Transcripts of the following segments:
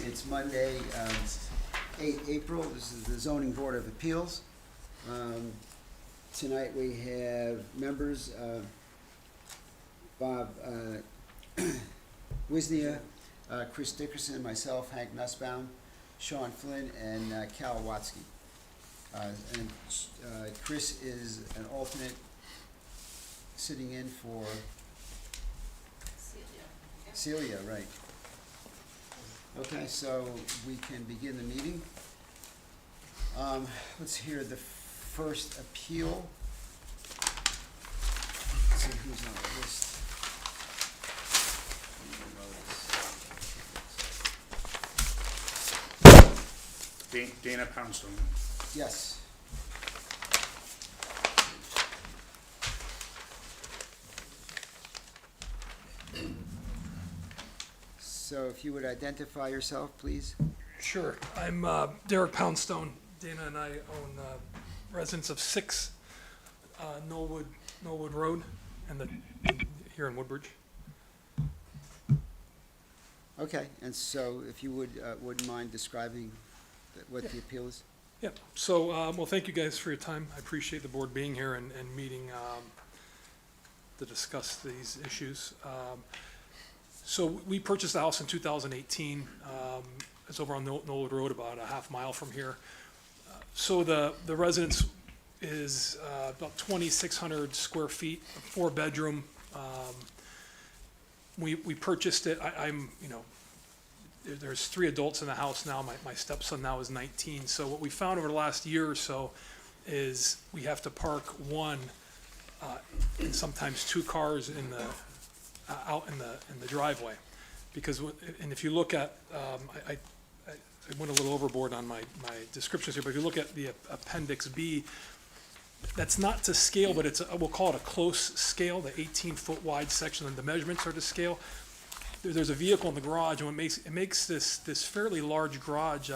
It's Monday, 8 April. This is the Zoning Board of Appeals. Tonight we have members, Bob Wisnia, Chris Dickerson, myself, Hank Nussbaum, Sean Flynn, and Cal Watsky. Chris is an alternate sitting in for Celia, right. Okay, so we can begin the meeting. Let's hear the first appeal. Let's see who's on the list. Dana Poundstone. Yes. So if you would identify yourself, please. Sure. I'm Derek Poundstone. Dana and I own residence of 6 Knollwood Road here in Woodbridge. Okay, and so if you wouldn't mind describing what the appeal is? Yeah. So, well, thank you guys for your time. I appreciate the board being here and meeting to discuss these issues. So we purchased the house in 2018. It's over on Knollwood Road, about a half mile from here. So the residence is about 2,600 square feet, 4-bedroom. We purchased it. There's 3 adults in the house now. My stepson now is 19. So what we found over the last year or so is we have to park one and sometimes 2 cars out in the driveway, because and if you look at I went a little overboard on my descriptions here, but if you look at the Appendix B, that's not to scale, but we'll call it a close scale, the 18-foot wide section, and the measurements are to scale. There's a vehicle in the garage, and it makes this fairly large garage.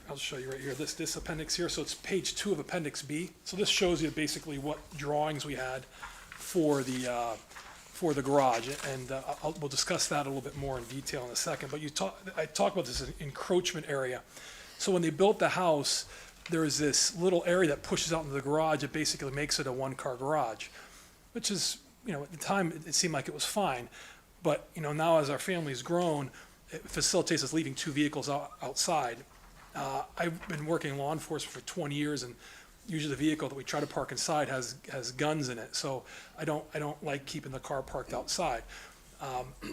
I'll show you right here, this appendix here. So it's page 2 of Appendix B. So this shows you basically what drawings we had for the garage, and we'll discuss that a little bit more in detail in a second. But I talked about this encroachment area. So when they built the house, there is this little area that pushes out into the garage. It basically makes it a 1-car garage, which is, at the time it seemed like it was fine, but now as our family's grown, it facilitates us leaving 2 vehicles outside. I've been working in law enforcement for 20 years, and usually the vehicle that we try to park inside has guns in it, so I don't like keeping the car parked outside.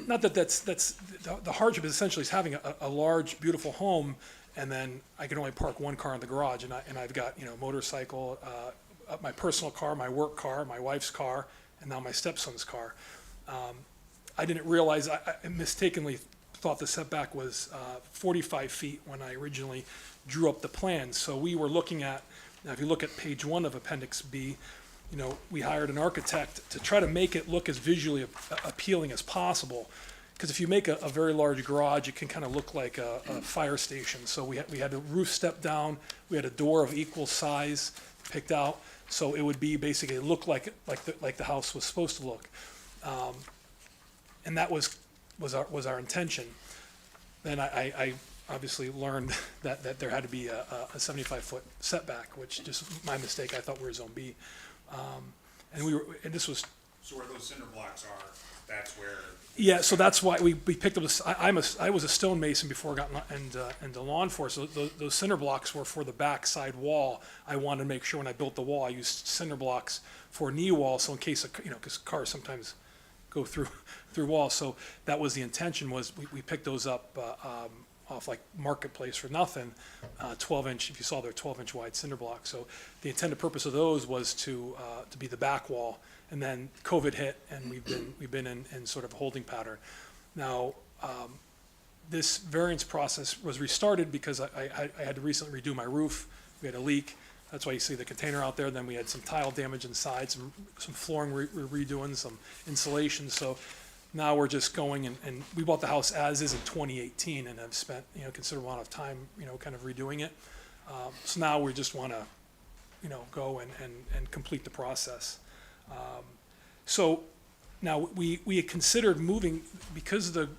Not that that's the hardship is essentially having a large, beautiful home, and then I can only park 1 car in the garage, and I've got motorcycle, my personal car, my work car, my wife's car, and now my stepson's car. I didn't realize, I mistakenly thought the setback was 45 feet when I originally drew up the plan. So we were looking at, now if you look at page 1 of Appendix B, we hired an architect to try to make it look as visually appealing as possible. Because if you make a very large garage, it can kind of look like a fire station. So we had a roof step down, we had a door of equal size picked out, so it would be basically look like the house was supposed to look. And that was our intention. Then I obviously learned that there had to be a 75-foot setback, which just my mistake. I thought we were Zone B, and this was. So where those cinder blocks are, that's where. Yeah, so that's why we picked up this. I was a stonemason before I got into law enforcement. So those cinder blocks were for the back side wall. I wanted to make sure when I built the wall, I used cinder blocks for knee wall, so in case because cars sometimes go through walls. So that was the intention. Was we picked those up off like Marketplace for nothing, 12-inch. If you saw, they're 12-inch wide cinder blocks. So the intended purpose of those was to be the back wall. And then COVID hit, and we've been in sort of a holding pattern. Now, this variance process was restarted because I had to recently redo my roof. We had a leak. That's why you see the container out there. Then we had some tile damage inside, some flooring redoing, some insulation. So now we're just going and we bought the house as is in 2018 and have spent a considerable amount of time kind of redoing it. So now we just want to go and complete the process. So now we had considered moving because the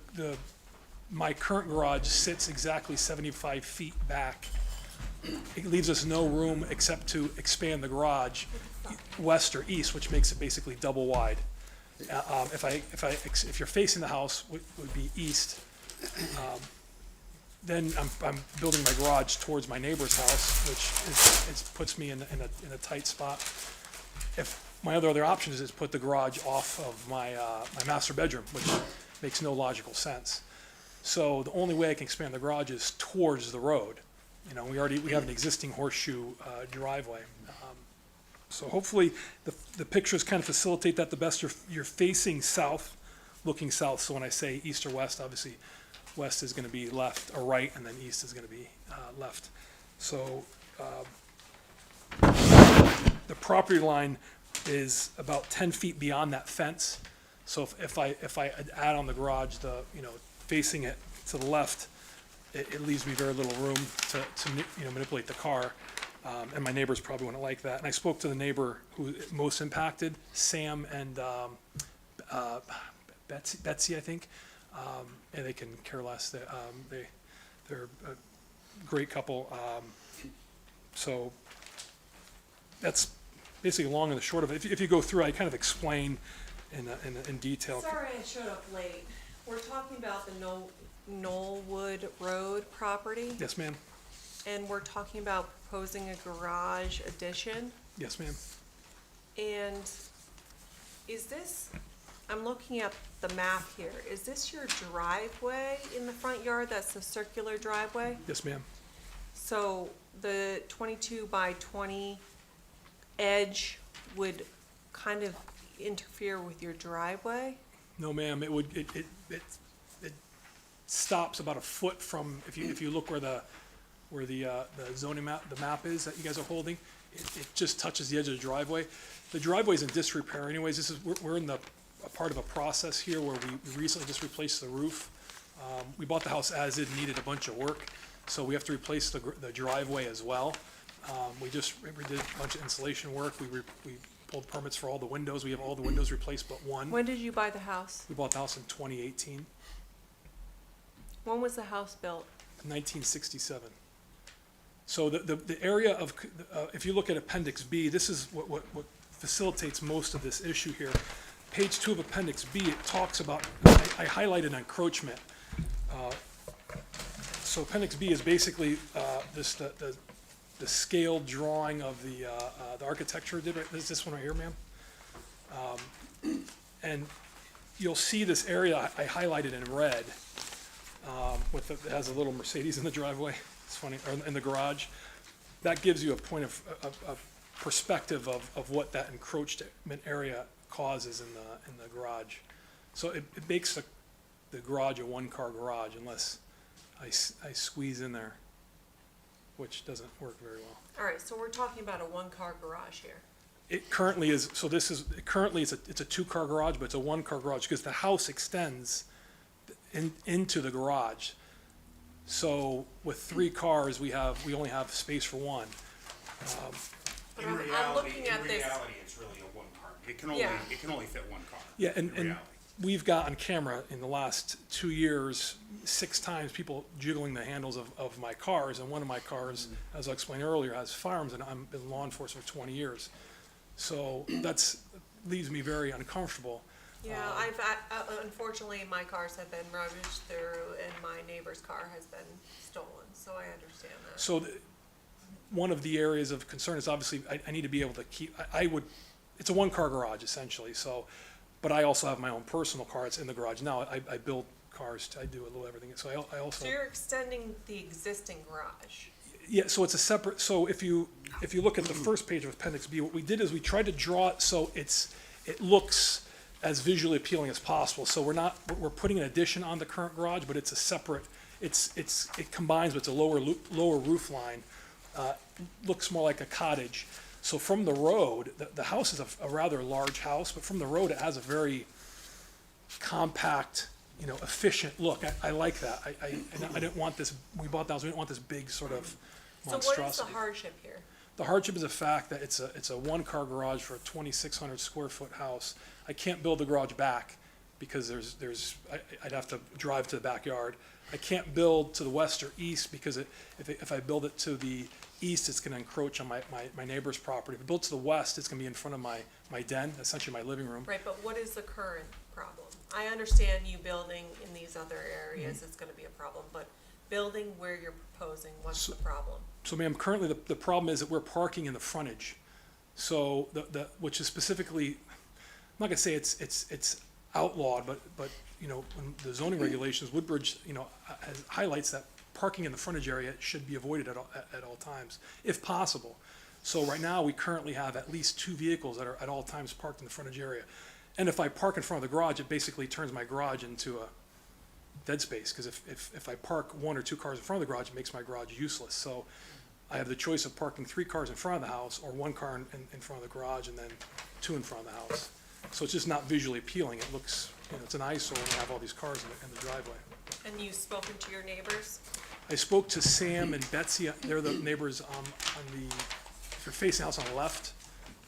my current garage sits exactly 75 feet back. It leaves us no room except to expand the garage west or east, which makes it basically double wide. If you're facing the house, would be east. Then I'm building my garage towards my neighbor's house, which puts me in a tight spot. If my other option is put the garage off of my master bedroom, which makes no logical sense. So the only way I can expand the garage is towards the road. You know, we have an existing horseshoe driveway. So hopefully the pictures kind of facilitate that the best. You're facing south, looking south. So when I say east or west, obviously west is going to be left or right, and then east is going to be left. So the property line is about 10 feet beyond that fence. So if I add on the garage, facing it to the left, it leaves me very little room to manipulate the car. And my neighbors probably wouldn't like that. And I spoke to the neighbor who most impacted, Sam and Betsy, I think. And they can care less. They're a great couple. So that's basically long and the short of it. If you go through, I kind of explain in detail. Sorry I showed up late. We're talking about the Knollwood Road property, Yes, ma'am. and we're talking about proposing a garage addition. Yes, ma'am. And is this, I'm looking at the map here, is this your driveway in the front yard? That's the circular driveway? Yes, ma'am. So the 22 by 20 edge would kind of interfere with your driveway? No, ma'am. It stops about a foot from, if you look where the zoning map, the map is that you guys are holding, it just touches the edge of the driveway. The driveway's in disrepair anyways. We're in a part of a process here where we recently just replaced the roof. We bought the house as it needed a bunch of work, so we have to replace the driveway as well. We did a bunch of insulation work. We pulled permits for all the windows. We have all the windows replaced but one. When did you buy the house? We bought the house in 2018, When was the house built? 1967. So the area of, if you look at Appendix B, this is what facilitates most of this issue here. Page 2 of Appendix B, it talks about, I highlighted encroachment. So Appendix B is basically the scaled drawing of the architecture. This one right here, ma'am. And you'll see this area I highlighted in red. It has a little Mercedes in the driveway. It's funny, or in the garage. That gives you a point of perspective of what that encroachment area causes in the garage. So it makes the garage a one-car garage unless I squeeze in there, which doesn't work very well. All right, so we're talking about a one-car garage here. It currently is. So it's a two-car garage, but it's a one-car garage because the house extends into the garage. So with 3 cars, we only have space for one. But In I'm reality, looking at this. it's really a one car. It Yeah. can only fit one car. Yeah, in and reality. we've got on camera in the last 2 years, 6 times people jiggling the handles of my cars, and one of my cars, as I explained earlier, has firearms, and I've been in law enforcement for 20 years. So leaves me very uncomfortable. Yeah, unfortunately, my cars have been rummaged through, and my neighbor's car has been stolen, so I understand that. So one of the areas of concern is obviously I need to be able to keep, it's a one-car garage essentially, so, but I also have my own personal car. It's in the garage now. I build cars, I do a little everything, so I also. So you're extending the existing garage? Yeah, so it's a separate, so if you look at the first page of Appendix B, what we did is we tried to draw it so it looks as visually appealing as possible. So we're putting an addition on the current garage, but it's a separate, it combines, but it's a lower roof line. Looks more like a cottage. So from the road, the house is a rather large house, but from the road, it has a very compact, efficient look. I like that. I didn't want this, we bought the house, we didn't want this big sort of So monstrosity. what is the hardship here? The hardship is the fact that it's a one-car garage for a 2,600 square foot house. I can't build the garage back because I'd have to drive to the backyard. I can't build to the west or east because if I build it to the east, it's gonna encroach on my neighbor's property. If I build to the west, it's gonna be in front of my den, essentially my living room. Right, but what is the current problem? I understand you building in these other areas is gonna be a problem, but building where you're proposing, what's the problem? So ma'am, currently the problem is that we're parking in the frontage. So which is specifically, I'm not gonna say it's outlawed, but, you know, when the zoning regulations, Woodbridge, you know, highlights that parking in the frontage area should be avoided at all times, if possible. So right now, we currently have at least 2 vehicles that are at all times parked in the frontage area. And if I park in front of the garage, it basically turns my garage into a dead space, because if I park 1 or 2 cars in front of the garage, it makes my garage useless. So I have the choice of parking 3 cars in front of the house, or 1 car in front of the garage, and then 2 in front of the house. So it's just not visually appealing. It looks, you know, it's an eyesore when you have all these cars in the driveway. And you've spoken to your neighbors? I spoke to Sam and Betsy. They're the neighbors on the, if you're facing the house on the left,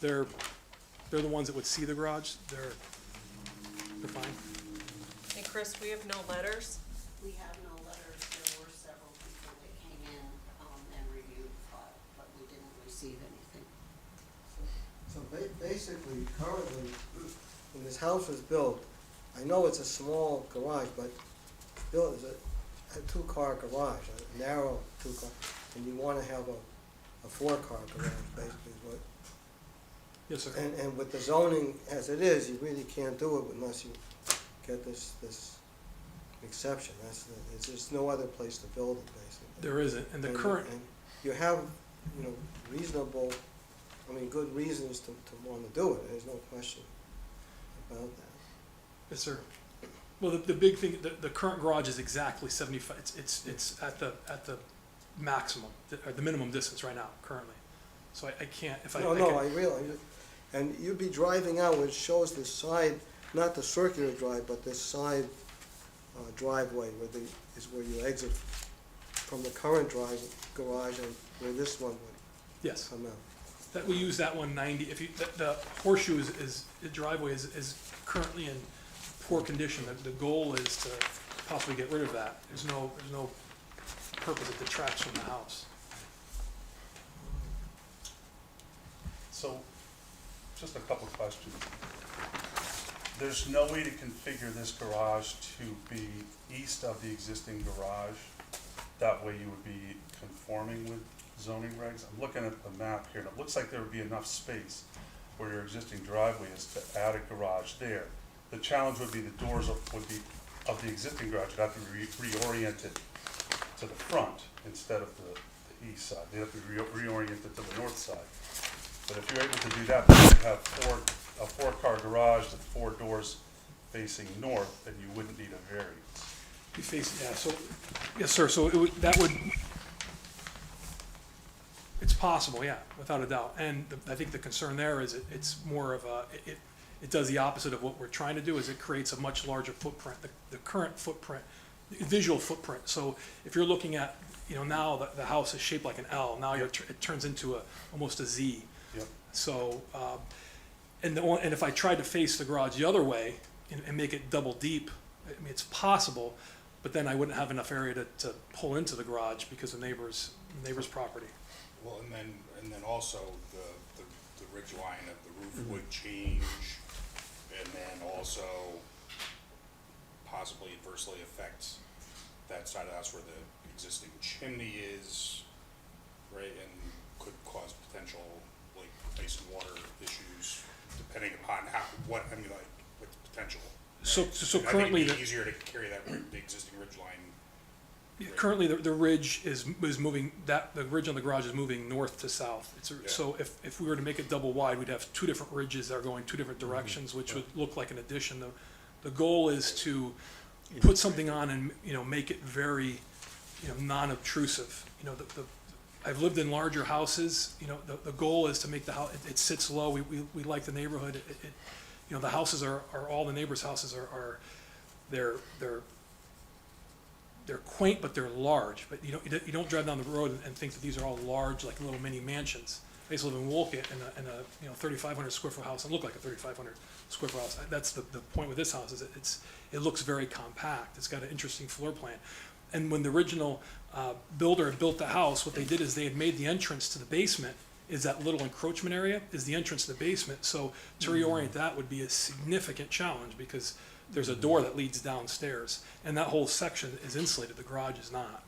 they're the ones that would see the garage. They're fine. And Chris, we have no letters? We have no letters. There were several people that came in and reviewed the file, but we didn't receive anything. So basically, currently, when this house was built, I know it's a small garage, but it's built as a 2-car garage, a narrow 2-car, and you want to have a 4-car garage, basically, is what. Yes, sir. And with the zoning as it is, you really can't do it unless you get this exception. It's just no other place to build it, basically. There isn't. And the current, And you have, you know, good reasons to want to do it. There's no question about that. yes, sir. Well, the big thing, the current garage is exactly 75. It's at the maximum, or the minimum distance right now, currently. So I can't, if I. No, I realize it. And you'd be driving out, which shows the side, not the circular drive, but the side driveway is where you exit from the current garage and where this one would Yes, come out. that we use that 190. If you, the horseshoe the driveway is currently in poor condition. The goal is to possibly get rid of that. There's no purpose. It detracts from the house. So, just a couple of questions. There's no way to configure this garage to be east of the existing garage? That way you would be conforming with zoning regs? I'm looking at the map here, and it looks like there would be enough space where your existing driveway is to add a garage there. The challenge would be the doors would be of the existing garage would have to be reoriented to the front instead of the east side. They have to be reoriented to the north side. But if you're able to do that, then you'd have a 4-car garage with 4 doors facing north, then you wouldn't need a variance. You face, yeah, so, yes, sir, so it's possible, yeah, without a doubt. And I think the concern there is it's more of it does the opposite of what we're trying to do, is it creates a much larger footprint, the current footprint, visual footprint. So if you're looking at, you know, now the house is shaped like an L, now it turns into almost a Z. Yep. So, and if I tried to face the garage the other way and make it double deep, I mean, it's possible, but then I wouldn't have enough area to pull into the garage because of neighbor's property. Well, and then also the ridge line of the roof would change, and then also possibly adversely affect that side of the house where the existing chimney is, right, and could cause potential like ice and water issues depending upon what potential. So I think currently, it'd be easier to carry the existing ridge line. currently the ridge is moving, the ridge on the garage is moving north to south. So if we were to make it double wide, we'd have 2 different ridges that are going 2 different directions, which would look like an addition. The goal is to put something on and, you know, make it very, you know, non-obtrusive. You know, I've lived in larger houses. You know, the goal is to make the house, it sits low. We like the neighborhood. You know, the houses are all the neighbors' houses they're quaint, but they're large. But you don't drive down the road and think that these are all large, like little mini mansions. I used to live in Wolcott in a 3,500 square foot house and look like a 3,500 square foot house. That's the point with this house, is it looks very compact. It's got an interesting floor plan. And when the original builder had built the house, what they did is they had made the entrance to the basement is that little encroachment area is the entrance to the basement. So to reorient that would be a significant challenge because there's a door that leads downstairs, and that whole section is insulated. The garage is not.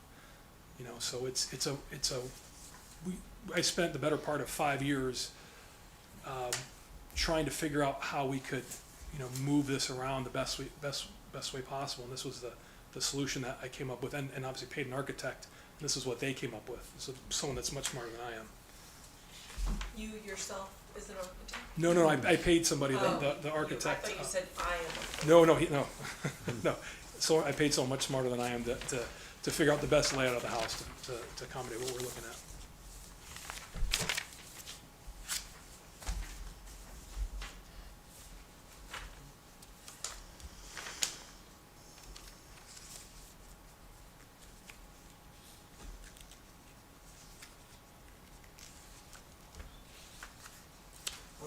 You know, so I spent the better part of 5 years trying to figure out how we could, you know, move this around the best way possible. And this was the solution that I came up with, and obviously paid an architect. And this is what they came up with. So someone that's much smarter than I am. You yourself is an architect? No, I paid somebody, Oh, the architect. I thought you said I am. No, no. So I paid someone much smarter than I am to figure out the best layout of the house to accommodate what we're looking at.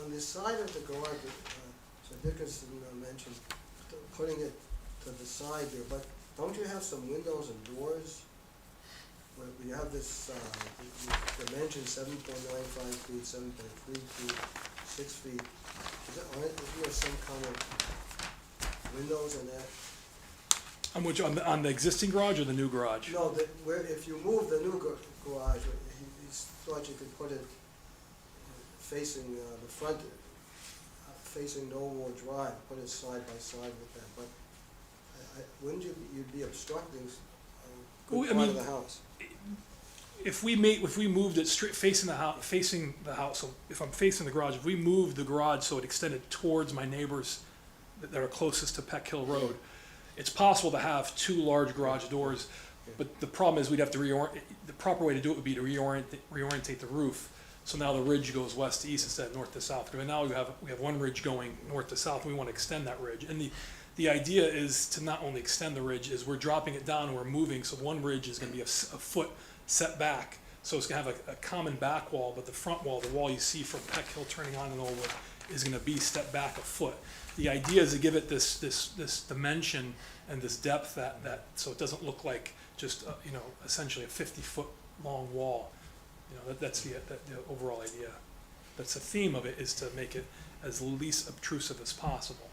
On the side of the garage, so Dickinson mentioned putting it to the side there, but don't you have some windows and doors? Where you have this, the dimension 7.95 feet, 7.3 feet, 6 feet. Isn't there some kind of windows in that? On the existing garage or the new garage? No, if you move the new garage, he thought you could put it facing the front, facing Knollmore Drive, put it side by side with that, but wouldn't you'd be obstructing a Well, good I part of mean, the house? If we moved it straight facing the house, so if I'm facing the garage, if we moved the garage so it extended towards my neighbors that are closest to Peck Hill Road, it's possible to have two large garage doors, but the problem is we'd have to the proper way to do it would be to reorientate the roof. So now the ridge goes west to east instead of north to south. Because now we have one ridge going north to south, and we want to extend that ridge. And the idea is to not only extend the ridge, is we're dropping it down and we're moving, so one ridge is gonna be a foot set back. So it's gonna have a common back wall, but the front wall, the wall you see from Peck Hill turning on and over, is gonna be stepped back a foot. The idea is to give it this dimension and this depth that so it doesn't look like just, you know, essentially a 50-foot long wall. You know, that's the overall idea. That's the theme of it, is to make it as least obtrusive as possible.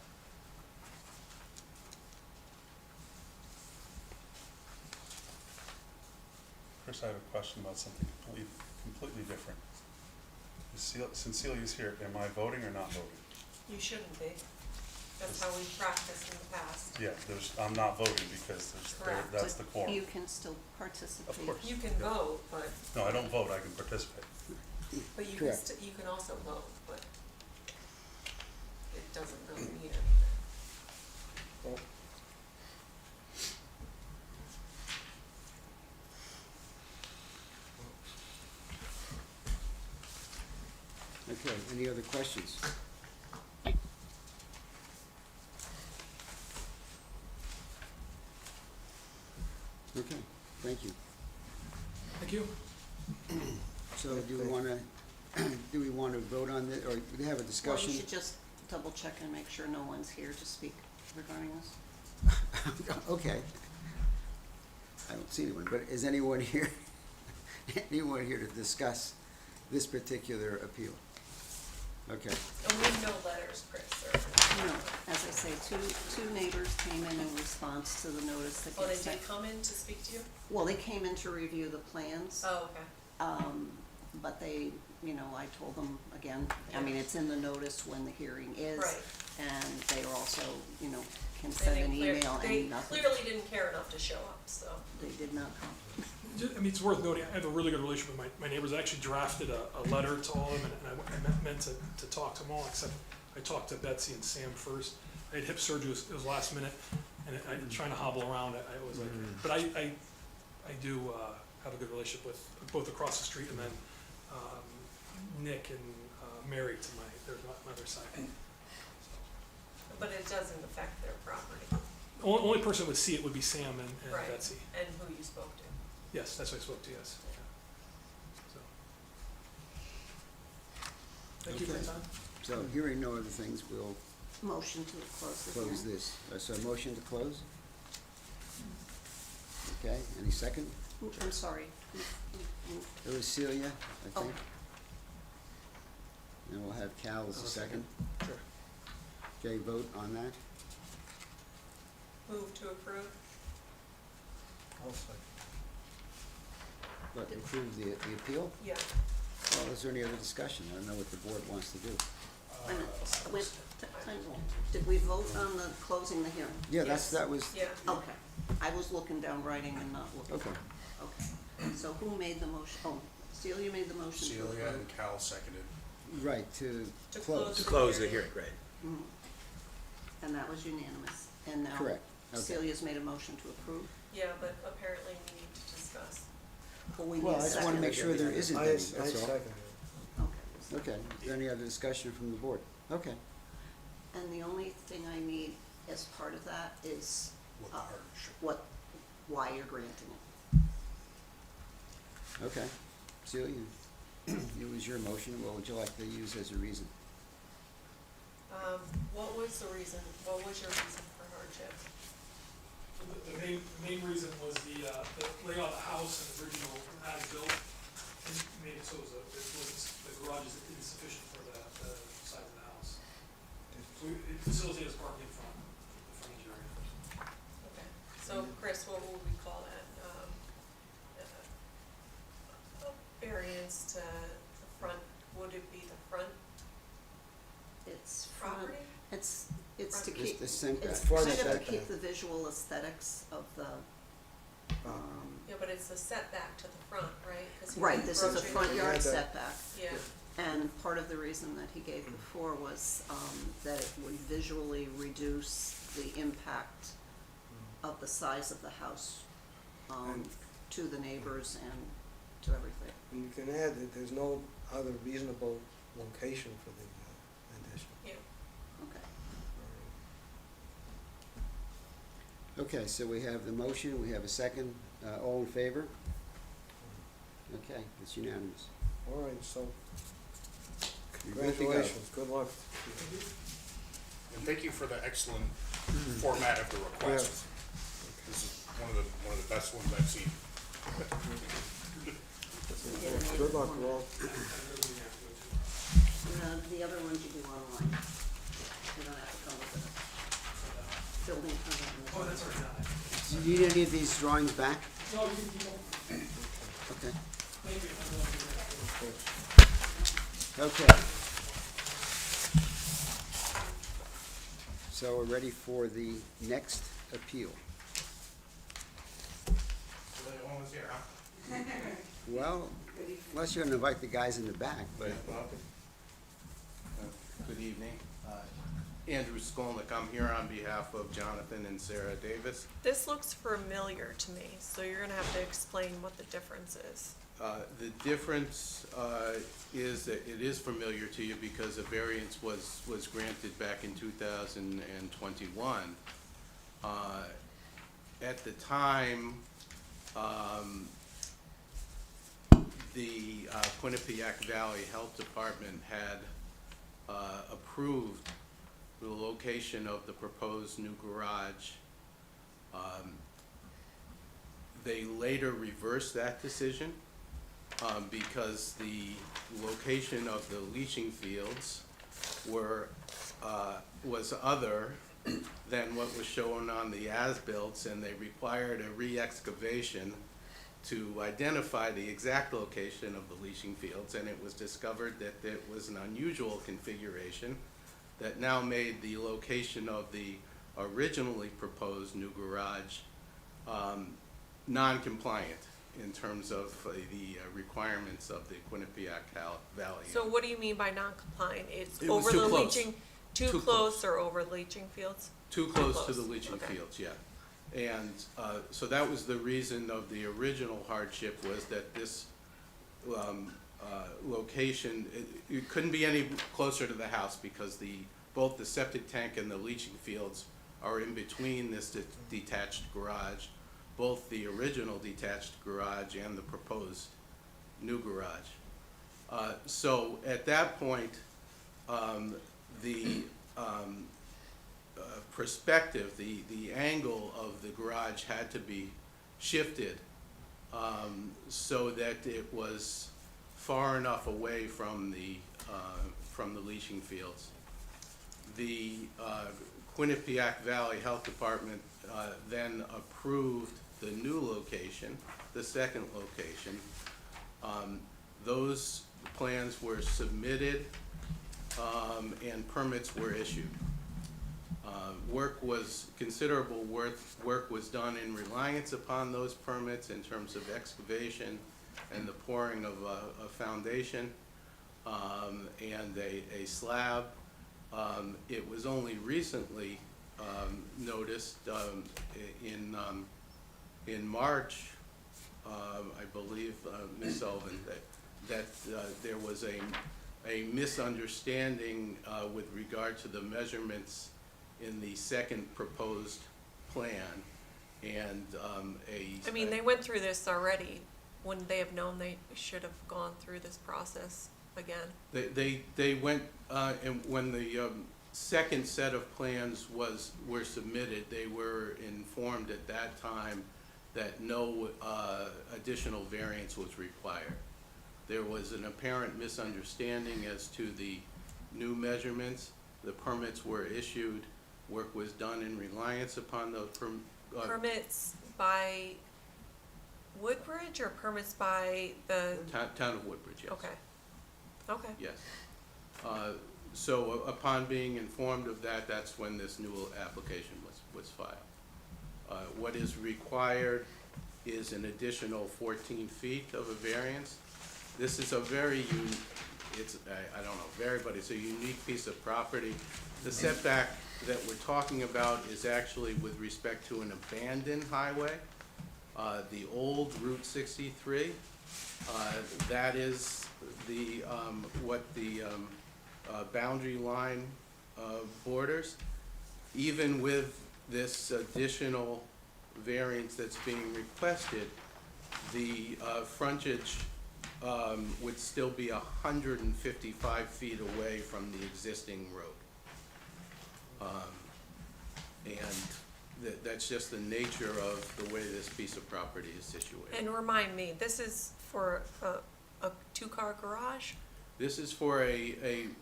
Chris, I have a question about something completely different. Since Celia's here, am I voting or not voting? You shouldn't be. That's how we've practiced in the past. Yeah, I'm not voting because Correct. that's the quorum. You can still participate. Of course. You can vote, but No, I don't vote, I can participate. you can Correct. you can also vote, but it doesn't really mean anything. Well, Okay, any other questions? Okay, thank you. Thank you. So do we wanna vote on this, or we have a Well, discussion? you should just double check and make sure no one's here to speak regarding this. Okay. I don't see anyone, but is anyone here, anyone here to discuss this particular appeal? Okay, And we have no letters, Chris, or, No, as I say, two neighbors came in response to the notice that oh, they gets sent. did come in to speak to you? Well, they came in to review the plans, Oh, okay. but they, I told them, again, I mean, it's in the notice when the hearing is. Right. And they are also, can They send an didn't clear- email They and nothing. clearly didn't care enough to show up, so. They did not come. I mean, it's worth noting, I have a really good relationship with my neighbors. I actually drafted a letter to all of them, and I meant to talk to them all, except I talked to Betsy and Sam first. I had hip surgery, it was last minute, and I trying to hobble around, I was like, but I do have a good relationship with both across the street, and then Nick and Mary to my other side. But it doesn't affect their property. Only person who would see it would be Sam and Right. Betsy. And who you spoke to. Yes, that's what I spoke to, yes. So. Thank you for your Okay. time. so hearing no other things, we'll Motion to close the hearing. close this. So motion to close? Okay, any second? I'm sorry. It was Celia, I Oh. think. And we'll have Cal as a second. Sure. Okay, vote on that. Move to approve? I'll second. But approve the appeal? Yeah. Well, is there any other discussion? I don't know what the board wants to do. Did we vote on the closing the hearing? Yeah, Yes. that was, Yeah. Okay, I was looking down writing and not looking. okay. Okay, so who made the motion? Oh, Celia made the motion. to Celia approve. and Cal seconded. Right, to To close. To close the hearing, right. Mhm. And that was unanimous. And now Correct, okay. Celia's made a motion to approve. Yeah, but apparently we need to discuss. But we need Well, a I just wanna second. make sure there isn't I any, second that's all. it. Okay. Okay, is there any other discussion from the board? Okay, And the only thing I need as part of that is What the hardship. why you're granting it. okay. Celia, it was your motion, what would you like to use as a reason? What was the reason, what was your reason for hardship? The main reason was the layout of the house and original as-built, and made it so the garage is insufficient for the size of the house. So it facilitates parking in front, the frontage area. Okay, so Chris, what would we call that? A variance to the front, would it be the front It's front, property? it's to Just keep, the it's setback. front kind of to setback. keep the visual aesthetics of the, Yeah, but it's the setback to the front, right? 'Cause you're right, this is a approaching front the- yard Yeah, that- setback. Yeah, And part of the reason that he gave before was that it would visually reduce the impact of the size of the house And- to the neighbors and to everything. And you can add that there's no other reasonable location for the addition. yeah. Okay. Okay, so we have the motion, we have a second, all in favor? Okay, it's unanimous. All right, so You're good to go. congratulations, good luck. And thank you for the excellent format of the request. This is one of the best ones I've seen. Good luck, Walt. The other ones you do online. You don't have to come with a building permit. Oh, that's already done. Do you need any of these drawings back? No, you don't, Okay. maybe, I don't know if you're gonna- Okay. So we're ready for the next appeal. Well, unless you're gonna invite the guys in the back, but, Good evening. Andrew Skolnick, I'm here on behalf of Jonathan and Sarah Davis. This looks familiar to me, so you're gonna have to explain what the difference is. The difference is that it is familiar to you because a variance was granted back in 2021. At the time, the Quinnipiac Valley Health Department had approved the location of the proposed new garage. They later reversed that decision because the location of the leaching fields was other than what was shown on the as-built, and they required a re-excavation to identify the exact location of the leaching fields, and it was discovered that it was an unusual configuration that now made the location of the originally proposed new garage non-compliant in terms of the requirements of the Quinnipiac Valley. So what do you mean by non-compliant? It's It was over too the close. leaching, Too too close. close or over leaching fields? Too close to close, the leaching okay. fields, yeah. And so that was the reason of the original hardship, was that this location, it couldn't be any closer to the house because both the septic tank and the leaching fields are in between this detached garage, both the original detached garage and the proposed new garage. So at that point, the perspective, the angle of the garage had to be shifted so that it was far enough away from the leaching fields. The Quinnipiac Valley Health Department then approved the new location, the second location. Those plans were submitted and permits were issued. Considerable work was done in reliance upon those permits in terms of excavation and the pouring of a foundation and a slab. It was only recently noticed in March, I believe, Ms. Sullivan, that there was a misunderstanding with regard to the measurements in the second proposed plan, and I mean, they went through this already. Wouldn't they have known they should have gone through this process again? They went, and when the second set of plans were submitted, they were informed at that time that no additional variance was required. There was an apparent misunderstanding as to the new measurements. The permits were issued. Work was done in reliance upon those Permits by Woodbridge or permits by the, town of Woodbridge, yes. okay, okay. Yes. So upon being informed of that, that's when this new application was filed. What is required is an additional 14 feet of a variance. This is a very I don't know, but it's a unique piece of property. The setback that we're talking about is actually with respect to an abandoned highway, the old Route 63. That is the, what the boundary line borders. Even with this additional variance that's being requested, the frontage would still be 155 feet away from the existing road. And that's just the nature of the way this piece of property is situated. And remind me, this is for a two-car garage? This is for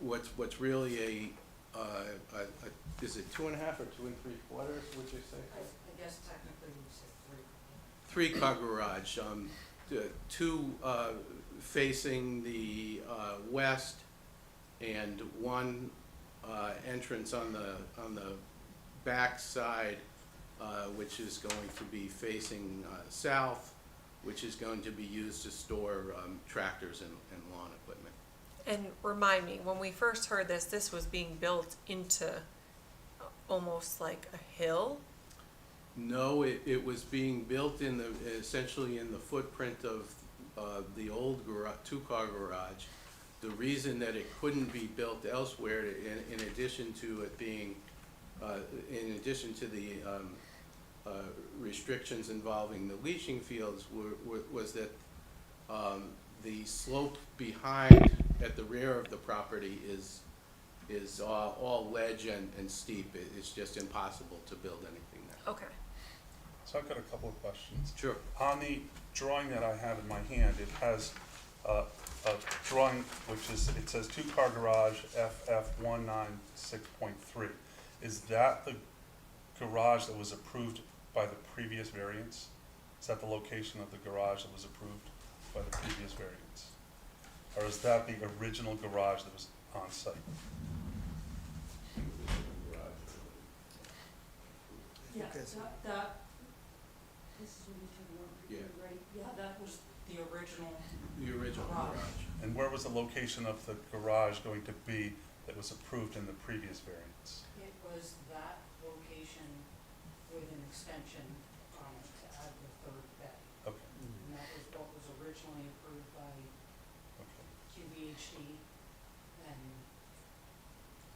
what's really is it 2.5 or 2 3/4, would you say? I guess technically we said 3. 3-car garage, two facing the west and one entrance on the back side, which is going to be facing south, which is going to be used to store tractors and lawn equipment. And remind me, when we first heard this, this was being built into almost like a hill? No, it was being built essentially in the footprint of the old 2-car garage. The reason that it couldn't be built elsewhere, in addition to it being, in addition to the restrictions involving the leaching fields, was that the slope behind, at the rear of the property, is all ledge and steep. It's just impossible to build anything there. Okay. So I've got a couple of questions. Sure. On the drawing that I have in my hand, it has a drawing which is, it says 2-car garage FF196.3. Is that the garage that was approved by the previous variance? Is that the location of the garage that was approved by the previous variance? Or is that the original garage that was on site? Yeah, Okay, so- that, this is what you took one, Yeah. right? Yeah, that was the original. The original Garage. garage. And where was the location of the garage going to be that was approved in the previous variance? It was that location with an extension on it to add the third bed. Okay, And that was what was originally approved by okay. QVHD. And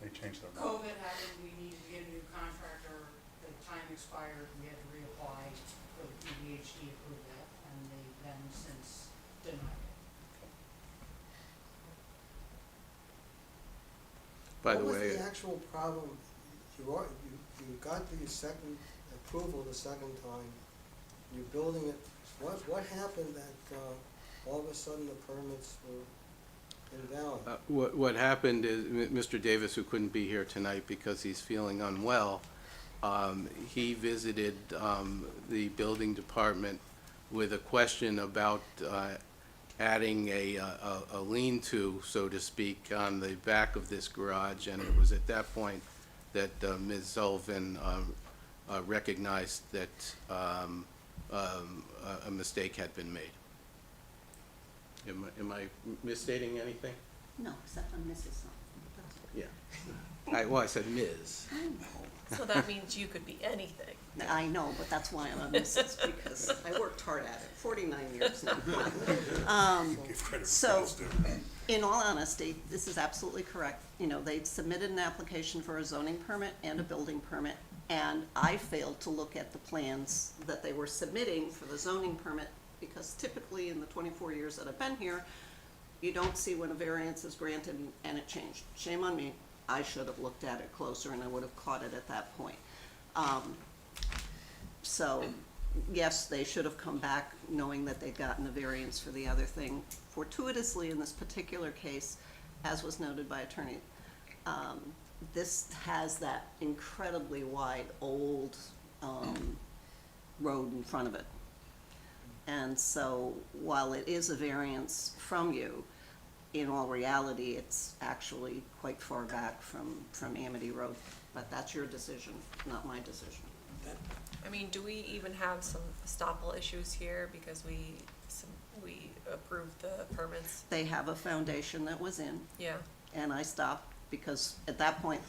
They changed their mind. COVID happened, we needed to get a new contractor, the time expired, we had to reapply for the QVHD approval, and they've then since denied it. By the What way, was the actual problem? You got the second approval the second time, you're building it, what happened that, all of a sudden the permits were invalid? What happened is, Mr. Davis, who couldn't be here tonight because he's feeling unwell, he visited the building department with a question about adding a lean-to, so to speak, on the back of this garage, and it was at that point that Ms. Sullivan recognized that a mistake had been made. Am I misstating anything? No, except I'm Mrs. Something. Yeah. Well, I said Ms. I know. So that means you could be anything. I know, but that's why I'm a Mrs., because I worked hard at it, 49 years now. Give credit So- where credit's due. In all honesty, this is absolutely correct. You know, they submitted an application for a zoning permit and a building permit, and I failed to look at the plans that they were submitting for the zoning permit, because typically in the 24 years that I've been here, you don't see when a variance is granted and it changed. Shame on me. I should have looked at it closer and I would have caught it at that point. So, yes, they should have come back knowing that they'd gotten a variance for the other thing. Fortuitously, in this particular case, as was noted by attorney, this has that incredibly wide, old, road in front of it. And so, while it is a variance from you, in all reality, it's actually quite far back from Amity Road. But that's your decision, not my decision. I mean, do we even have some estoppel issues here because we approved the permits? They have a foundation that was in, Yeah, and I stopped, because at that point,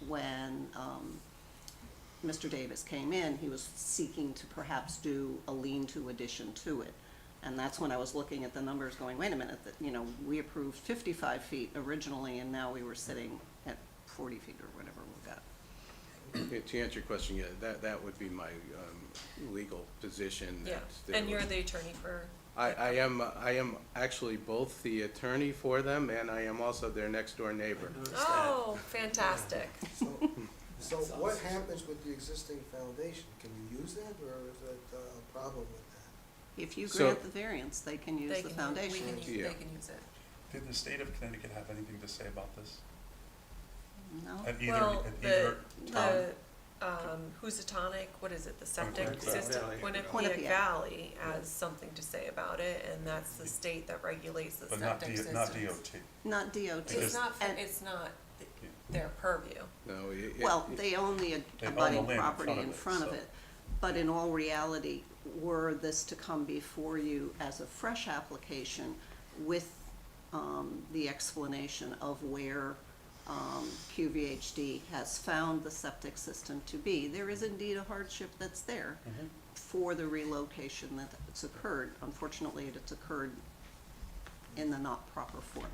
when, Mr. Davis came in, he was seeking to perhaps do a lean-to addition to it. And that's when I was looking at the numbers going, wait a minute, that, you know, we approved 55 feet originally, and now we were sitting at 40 feet or whatever we got. To answer your question, yeah, that would be my legal position. yeah. that they And would- you're the attorney for, I am actually both the attorney for them, and I am also their next-door neighbor. oh, fantastic. So what happens with the existing foundation? Can you use that, or is it a problem with that? If you So- grant the variance, they can use They the can, foundation. Yeah. they can use it. Did the state of Connecticut have anything to say about this? No? At either, Well, at either time? Housatonic, what is it, the septic Quinnipiac system? Valley. Quinnipiac Quinnipiac. Valley has something to say about it, and that's the state that regulates the But not septic systems. not DOT. Not DOT. It's Because- not, And- it's not their purview. No, Well, they own the They own the abutting land in property front of in it, front of so- it. But in all reality, were this to come before you as a fresh application with the explanation of where QVHD has found the septic system to be, there is indeed a hardship that's there Mhm. for the relocation that's occurred. Unfortunately, it's occurred in the not proper form.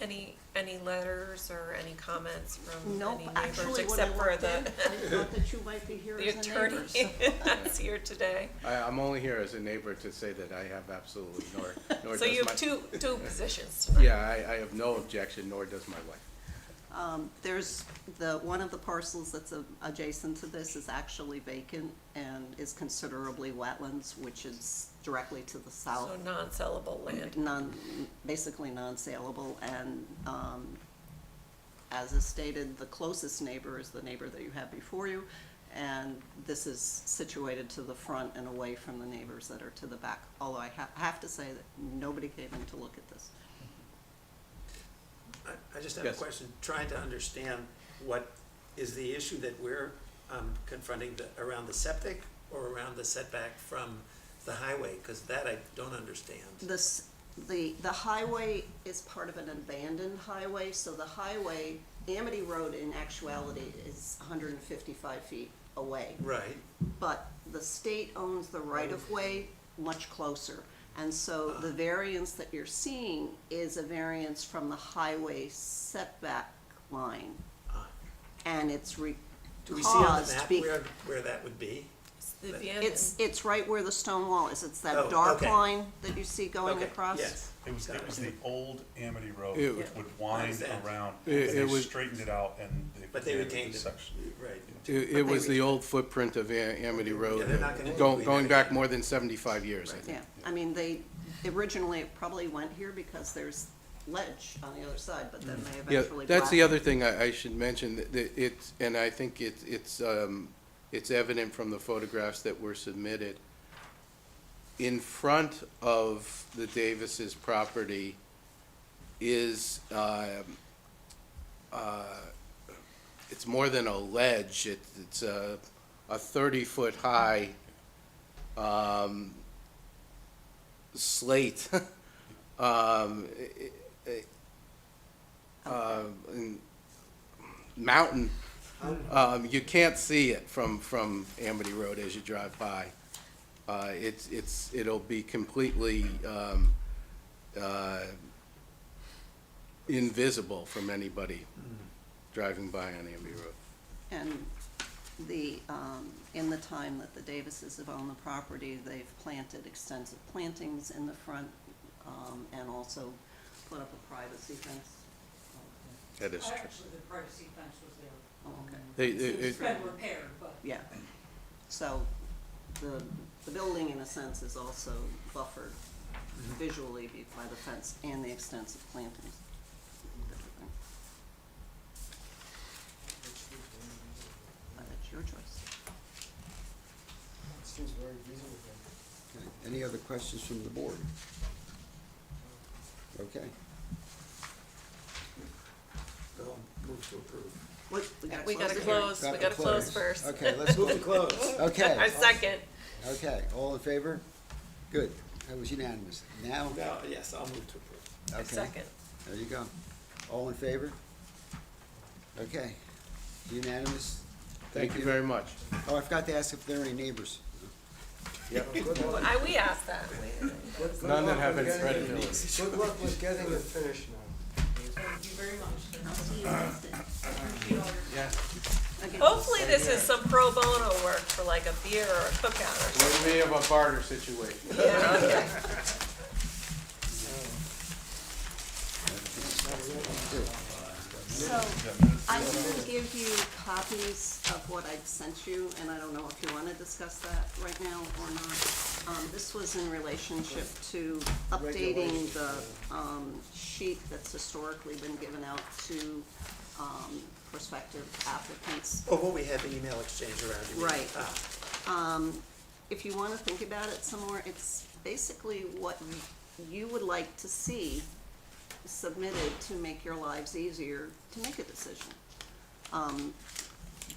Any letters or any comments from Nope, any neighbors actually, when I except for walked in, the, I thought that you might be here the as a attorney neighbor, so. that's here today? I'm only here as a neighbor to say that I have absolutely nor So does you my. have two positions tonight. Yeah, I have no objection, nor does my wife. There's one of the parcels that's adjacent to this is actually vacant and is considerably wetlands, which is directly to the south. So non-sellable land. Basically non-saleable, and, as is stated, the closest neighbor is the neighbor that you have before you, and this is situated to the front and away from the neighbors that are to the back, although I have to say that nobody came in to look at this. I just have a Yes. question, trying to understand what is the issue that we're confronting, around the septic or around the setback from the highway? Because that I don't understand. The highway is part of an abandoned highway, so the highway, Amity Road in actuality is 155 feet away. Right, But the state owns the right-of-way much closer. And so the variance that you're seeing is a variance from the highway setback line. Ah. And it's do we see on the caused map be- where that would be? the abandoned. It's right where the stone wall is. It's Oh, that dark okay. line that you see going Okay, across. yes. It was the old Amity Road, It- which would wind understand. around, It- and it they was- straightened it out and they. But they abandoned retained the it, section. right. It was the old footprint of Amity Road, they're not gonna going do back that. more than 75 years, I Right. think. Yeah, I mean, they, originally it probably went here because there's ledge on the other side, but then they Yeah, eventually. that's the flattened. other thing I should mention, that it's, and I think it's evident from the photographs that were submitted. In front of the Davis's property is, it's more than a ledge, it's a 30-foot high, slate. And mountain, you can't see it from Amity Road as you drive by. It'll be completely, invisible from anybody driving by on Amity Road. And in the time that the Davises have owned the property, they've planted extensive plantings in the front, and also put up a privacy fence. That is true. Actually, the privacy fence was there. Oh, okay. It's been repaired, but Yeah, so the building in a sense is also buffered visually by the fence and the extensive plantings. But it's your choice. It seems very reasonable. Okay. Any other questions from the board? Okay. Well, move to approve. We gotta the hearing. close, we gotta close first. Okay, let's Move to move. close. Okay, I second. okay, all in favor? Good, that was unanimous. Now, No, yes, I'll move to approve. I okay, second. there you go. All in favor? Okay, unanimous. Thank you very much. Oh, I forgot to ask if there are any neighbors. Good luck. We asked that. Good None that luck have with any getting- credibility. Good luck with getting it finished now. thank you very much. I'll see you Wednesday. Appreciate all your Again. Hopefully this is some pro bono work for like a beer or a cookout or something. We may have a barter situation. Yeah, okay. So, I didn't give you copies of what I'd sent you, and I don't know if you wanna discuss that right now or not. This was in relationship to updating the, sheet that's historically been given out to, prospective applicants. Oh, what we had the email exchange around. you mean? Right. Ah, If you wanna think about it some more, it's basically what you would like to see submitted to make your lives easier to make a decision.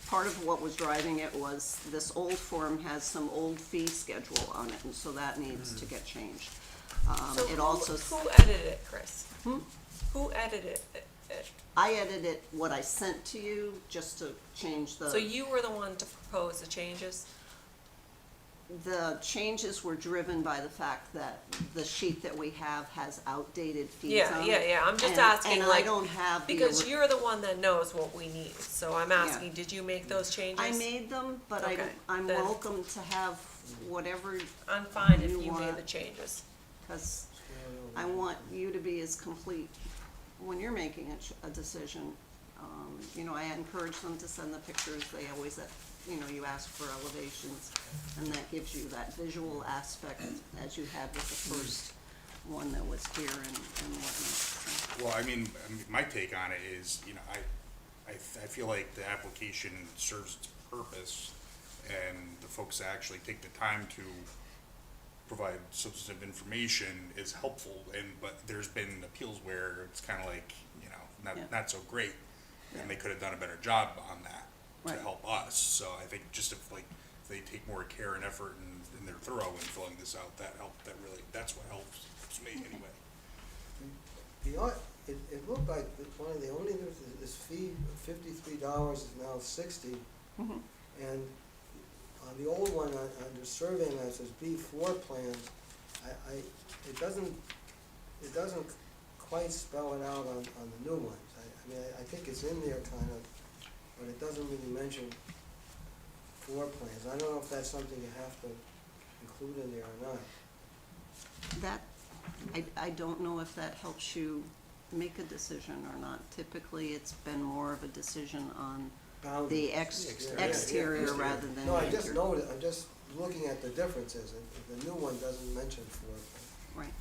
Part of what was driving it was this old form has some old fee schedule on it, and so that needs to get changed. So It also, who edited it, Chris? Who edited it? I edited what I sent to you just to change So the, you were the one to propose the changes? the changes were driven by the fact that the sheet that we have has outdated fees Yeah, on it. yeah, I'm just And- asking, And I like, don't have the. because you're the one that knows what we need, so I'm Yeah. asking, did you make those changes? I made them, but Okay, I'm then- welcome to have whatever, I'm fine if you you made want- the changes. because I want you to be as complete when you're making a decision. You know, I encourage them to send the pictures, they always, you ask for elevations, and that gives you that visual aspect as you had with the first one that was here and whatnot, so. Well, I mean, my take on it is, I feel like the application serves its purpose, and the folks that actually take the time to provide substantive information is helpful, but there's been appeals where it's kinda like, Yeah. not so great, and they could have done a better job on that to Right. help us, so I think just if they take more care and effort and they're thorough in filling this out, that's what helps me anyway. It looked like that one of the only, this fee of $53 is now $60. Mhm. And on the old one, under survey maps, says B4 plans, it doesn't quite spell it out on the new ones. I mean, I think it's in there kind of, but it doesn't really mention floor plans. I don't know if that's something you have to include in there or not. That, I don't know if that helps you make a decision or not. Typically, it's been more of a decision on the Boundaries. exterior rather than No, I the just interior. noted, I'm just looking at the differences, and the new one doesn't mention floor plan. Right.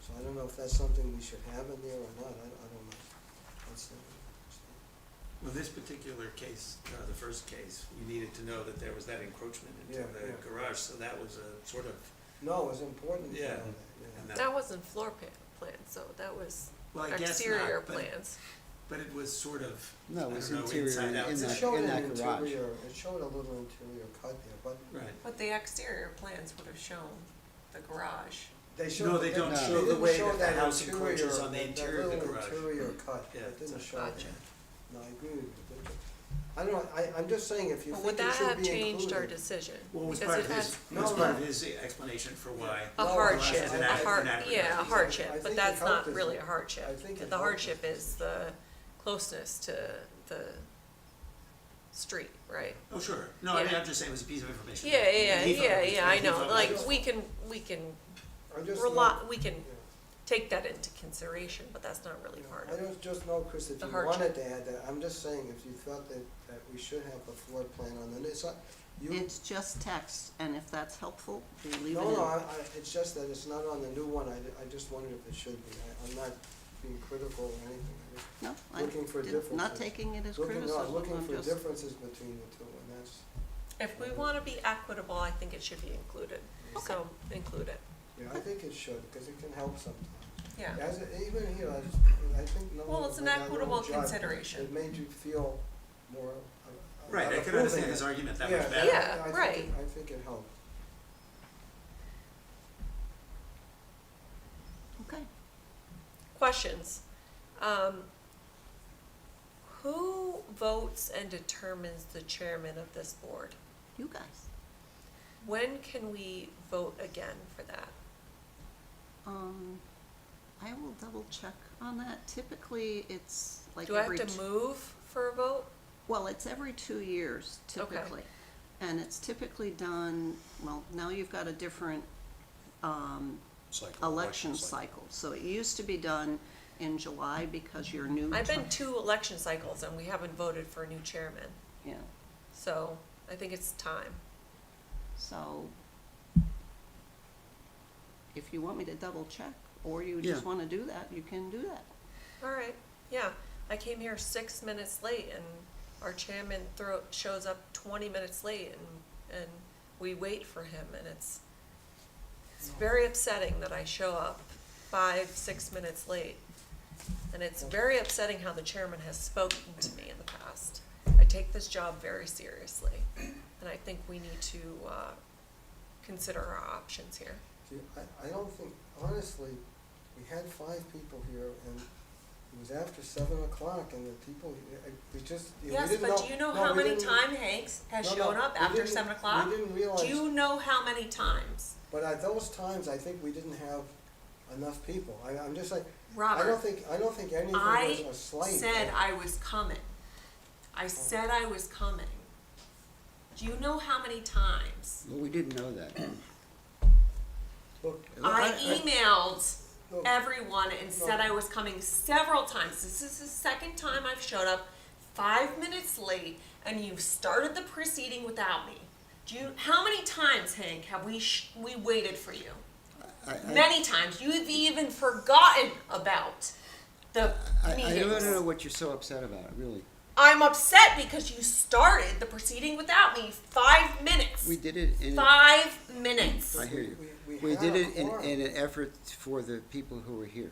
So I don't know if that's something we should have in there or not, I don't know. That's the- Well, this particular case, the first case, you needed to know that there was that encroachment into Yeah, the yeah. garage, so that was a sort of, No, it's important to know Yeah. that, and yeah. That wasn't floor plan, so that was well, I guess exterior not, but, plans. but it was sort of, No, I it was don't know, interior inside, in outside. It that- showed in an that garage. interior, it showed a little interior cut there, but Right. But the exterior plans would have shown the garage. they showed. No, they don't show the didn't way show that the house interior- encroaches on the that interior of the little garage. interior cut, Yeah, it didn't show Gotcha. that. No, I agree with you. I don't know, I'm just saying, if you But think would it that should have be changed our included. decision? Well, it was Because part it of his, has it was No, part no. of his explanation for why. a No, hardship, it's an a act- hard, an act- yeah, a I hardship, think but it that's helped not us. really a I hardship. think it The helped hardship us. is the closeness to the street, right? Oh, sure. No, I mean, Yeah. I'm just saying it was a piece of information. Yeah, that yeah, he thought yeah, was- yeah, I he know, thought was like, useful. we can I just rely, know- we can yeah. take that into consideration, but that's not really part I of it. don't just know, Chris, if The you hardship. wanted to add that, I'm just saying, if you thought that we should have a floor plan on the, it's not, you. It's just text, and if that's helpful, we leave it No, in. no, it's just that it's not on the new one, I just wondered if it should be, I'm not being critical or anything, I'm just No, I'm looking for not differences. taking it as looking, no, criticism, looking I'm for just, differences between the two, and that's, If we wanna be equitable, I think it should be included, so include it, yeah, I think it should, because it can help sometimes. yeah. As, even here, I think no. Well, it's an that little equitable jot, consideration. It made you feel more. Right, I about could understand approving his it. argument that Yeah, much better. Yeah, I think right. I think it helped. okay. Questions? Who votes and determines the chairman of this board? You guys. When can we vote again for that? I will double check on that. Typically, it's like Do I have every to move for a vote? well, it's every 2 years Okay. typically. And it's typically done, well, now you've got a different, Cycle, election cycle. So it used to be done in July because your new. I've been 2 election cycles and we haven't voted for a new chairman, Yeah, so I think it's time. so if you want me to double check, or you just Yeah. wanna do that, you can do that. All right, yeah, I came here 6 minutes late and our chairman shows up 20 minutes late and we wait for him and it's very upsetting that I show up 5-6 minutes late. And it's very upsetting how the chairman has spoken to me in the past. I take this job very seriously and I think we need to, consider our options here. See, I don't think, honestly, we had 5 people here, and it was after 7 o'clock, and the people, we just, we Yes, didn't know. but do you know no, how we many didn't- times Hanks has no, no, shown up we after didn't- 7 o'clock? We didn't realize. Do you know how many times? But at those times, I think we didn't have enough people. I'm just like, I Robert, don't think anything I was a slight. said I was coming. I said I was coming. Do you know how many times? Well, we didn't know that. Look, I emailed look, everyone and said I was coming several times. This is the second time I've showed up 5 minutes late and you've started the proceeding without me. How many times, Hank, have we waited for you? Many times. You've even forgotten about the I meetings. don't know what you're so upset about, really. I'm upset because you started the proceeding without me 5 minutes. We did it in, 5 minutes. I hear you. we We had did a it quorum. in an effort for the people who were here.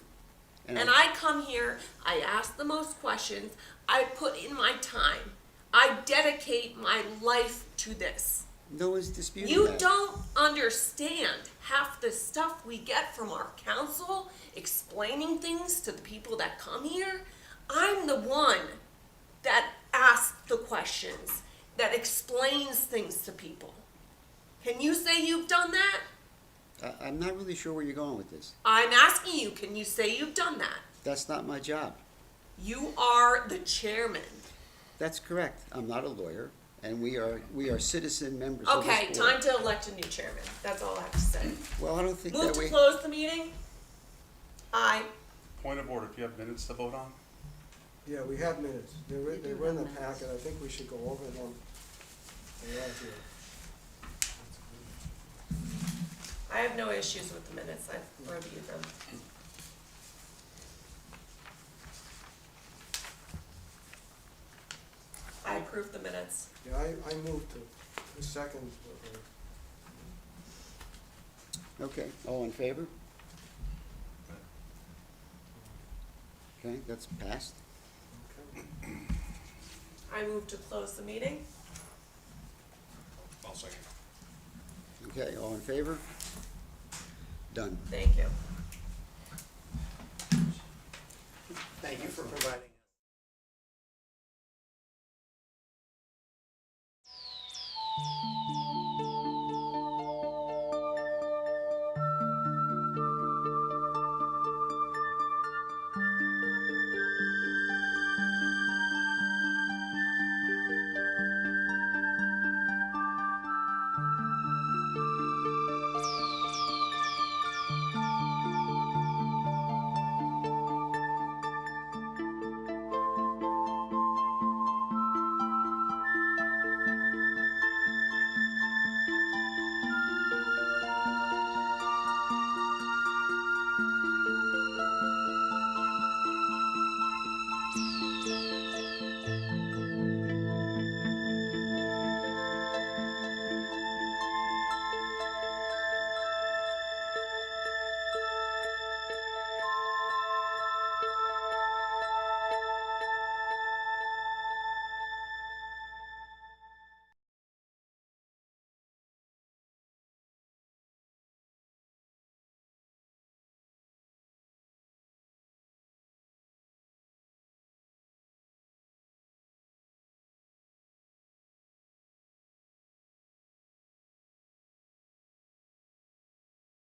And I come here, I ask the most questions, I put in my time. I dedicate my life to this. No one's disputing You that. don't understand half the stuff we get from our council, explaining things to the people that come here. I'm the one that asks the questions, that explains things to people. Can you say you've done that? I'm not really sure where you're going with this. I'm asking you, can you say you've done that? That's not my job. You are the chairman. That's correct. I'm not a lawyer. And we are citizen members of this Okay, board. time to elect a new chairman, that's all I have to say. Well, I don't think Move that to we, close the meeting? Aye. Point of order, do you have minutes to vote on? Yeah, we have minutes. They were We do in the have minutes. packet. I think we should go over them. They are here. I have no issues with the minutes, I've reviewed them. I approve the minutes. Yeah, I moved to second. okay, all in favor? Okay, that's passed. Okay. I move to close the meeting. I'll second. Okay, all in favor? Done. Thank you. Thank you for providing.